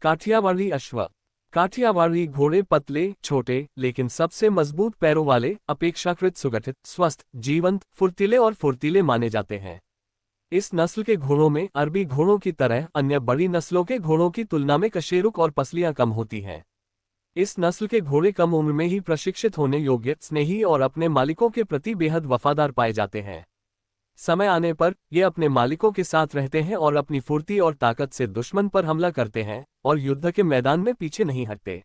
काठियावाड़ी अश्व। काठियावाड़ी घोड़े पतले, छोटे, लेकिन सबसे मजबूत पैरों वाले, अपेक्षाकृत सुगठित, स्वस्थ, जीवंत, फुर्तीले और फुर्तीले माने जाते हैं। इस नस्ल के घोड़ों में अरबी घोड़ों की तरह अन्य बड़ी नस्लों के घोड़ों की तुलना में कशेरुक और पसलियां कम होती हैं। इस नस्ल के घोड़े कम उम्र में ही प्रशिक्षित होने योग्य, स्नेही और अपने मालिकों के प्रति बेहद वफादार पाए जाते हैं। समय आने पर ये अपने मालिकों के साथ रहते हैं और अपनी फुर्ती और ताकत से दुश्मन पर हमला करते हैं और युद्ध के मैदान में पीछे नहीं हटते।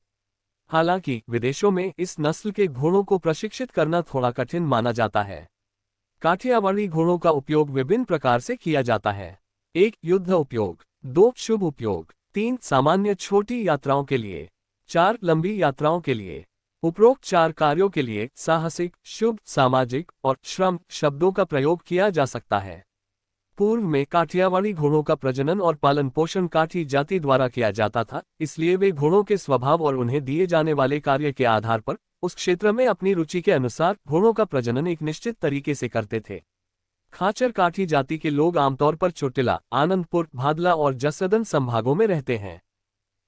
हालांकि विदेशों में इस नस्ल के घोड़ों को प्रशिक्षित करना थोड़ा कठिन माना जाता है। काठियावाड़ी घोड़ों का उपयोग विभिन्न प्रकार से किया जाता है। 1. युद्ध उपयोग। 2. शुभ उपयोग। 3. सामान्य छोटी यात्राओं के लिए। 4. लंबी यात्राओं के लिए। उपरोक्त 4 कार्यों के लिए साहसिक, शुभ, सामाजिक और श्रम शब्दों का प्रयोग किया जा सकता है। पूर्व में काठियावाड़ी घोड़ों का प्रजनन और पालन पोषण काठी जाति द्वारा किया जाता था, इसलिए वे घोड़ों के स्वभाव और उन्हें दिए जाने वाले कार्य के आधार पर उस क्षेत्र में अपनी रुचि के अनुसार घोड़ों का प्रजनन एक निश्चित तरीके से करते थे। खाचर काठी जाति के लोग आमतौर पर चोटिला, आनंदपुर, भादला और जसदन संभागों में रहते हैं।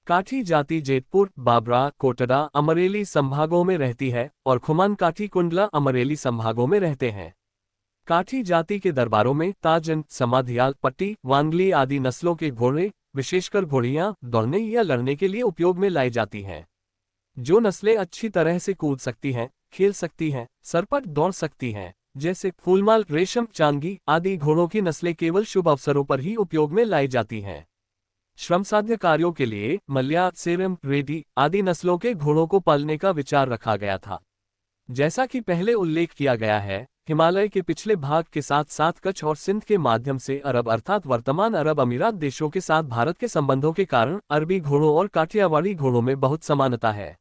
काठी जाति जेतपुर, बाबरा, कोटड़ा, अमरेली संभागों में रहती है और खुमान काठी कुंडला, अमरेली संभागों में रहते हैं। काठी जाति के दरबारों में ताजन, समाधियाल, पट्टी, वांगली आदि नस्लों के घोड़े, विशेषकर घोड़ियां, दौड़ने या लड़ने के लिए उपयोग में लाई जाती हैं। जो नस्लें अच्छी तरह से कूद सकती हैं, खेल सकती हैं, सरपट दौड़ सकती हैं, जैसे फूलमाल, रेशम, चांगी आदि घोड़ों की नस्लें केवल शुभ अवसरों पर ही उपयोग में लाई जाती हैं। श्रमसाध्य कार्यों के लिए मल्या, सेरम, रेडी आदि नस्लों के घोड़ों को पालने का विचार रखा गया था। जैसा कि पहले उल्लेख किया गया है, हिमालय के पिछले भाग के साथ साथ कच्छ और सिंध के माध्यम से अरब अर्थात वर्तमान अरब अमीरात देशों के साथ भारत के संबंधों के कारण अरबी घोड़ों और काठियावाड़ी घोड़ों में बहुत समानता है।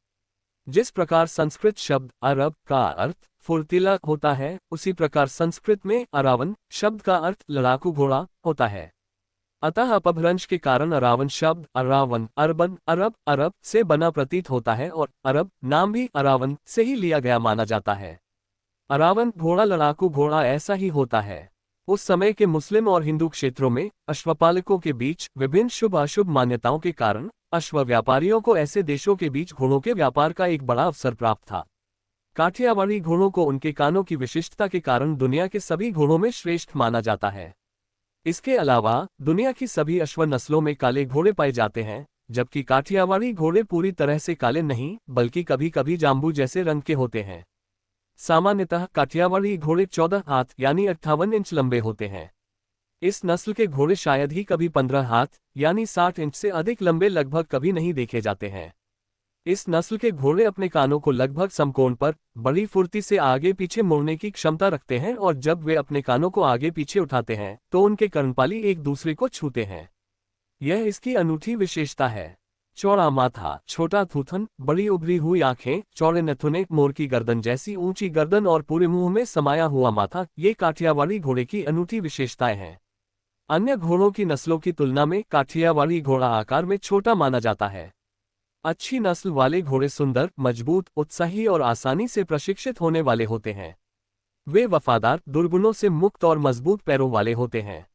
जिस प्रकार संस्कृत शब्द अरब का अर्थ फुर्तीला होता है, उसी प्रकार संस्कृत में अरावन शब्द का अर्थ लड़ाकू घोड़ा होता है। अतः अपभ्रंश के कारण अरावन शब्द अरावन, अरबन, अरब से बना प्रतीत होता है और अरब नाम भी अरावन से ही लिया गया माना जाता है। अरावन घोड़ा लड़ाकू घोड़ा ऐसा ही होता है। उस समय के मुस्लिम और हिंदू क्षेत्रों में अश्वपालकों के बीच विभिन्न शुभ अशुभ मान्यताओं के कारण अश्व व्यापारियों को ऐसे देशों के बीच घोड़ों के व्यापार का एक बड़ा अवसर प्राप्त था। काठियावाड़ी घोड़ों को उनके कानों की विशिष्टता के कारण दुनिया के सभी घोड़ों में श्रेष्ठ माना जाता है। इसके अलावा दुनिया की सभी अश्व नस्लों में काले घोड़े पाए जाते हैं, जबकि काठियावाड़ी घोड़े पूरी तरह से काले नहीं बल्कि कभी कभी जांबू जैसे रंग के होते हैं। सामान्यतः काठियावाड़ी घोड़े 14 हाथ यानी 58 इंच लंबे होते हैं। इस नस्ल के घोड़े शायद ही कभी 15 हाथ यानी 60 इंच से अधिक लंबे लगभग कभी नहीं देखे जाते हैं। इस नस्ल के घोड़े अपने कानों को लगभग समकोण पर बड़ी फुर्ती से आगे पीछे मोड़ने की क्षमता रखते हैं और जब वे अपने कानों को आगे पीछे उठाते हैं तो उनके कर्णपाली एक दूसरे को छूते हैं। यह इसकी अनूठी विशेषता है। चौड़ा माथा, छोटा थूथन, बड़ी उभरी हुई आंखें, चौड़े नथुने, मोर की गर्दन जैसी ऊंची गर्दन और पूरे मुंह में समाया हुआ माथा, ये काठियावाड़ी घोड़े की अनूठी विशेषताएं हैं। अन्य घोड़ों की नस्लों की तुलना में काठियावाड़ी घोड़ा आकार में छोटा माना जाता है। अच्छी नस्ल वाले घोड़े सुंदर, मजबूत, उत्साही और आसानी से प्रशिक्षित होने वाले होते हैं। वे वफादार, दुर्गुणों से मुक्त और मजबूत पैरों वाले होते हैं।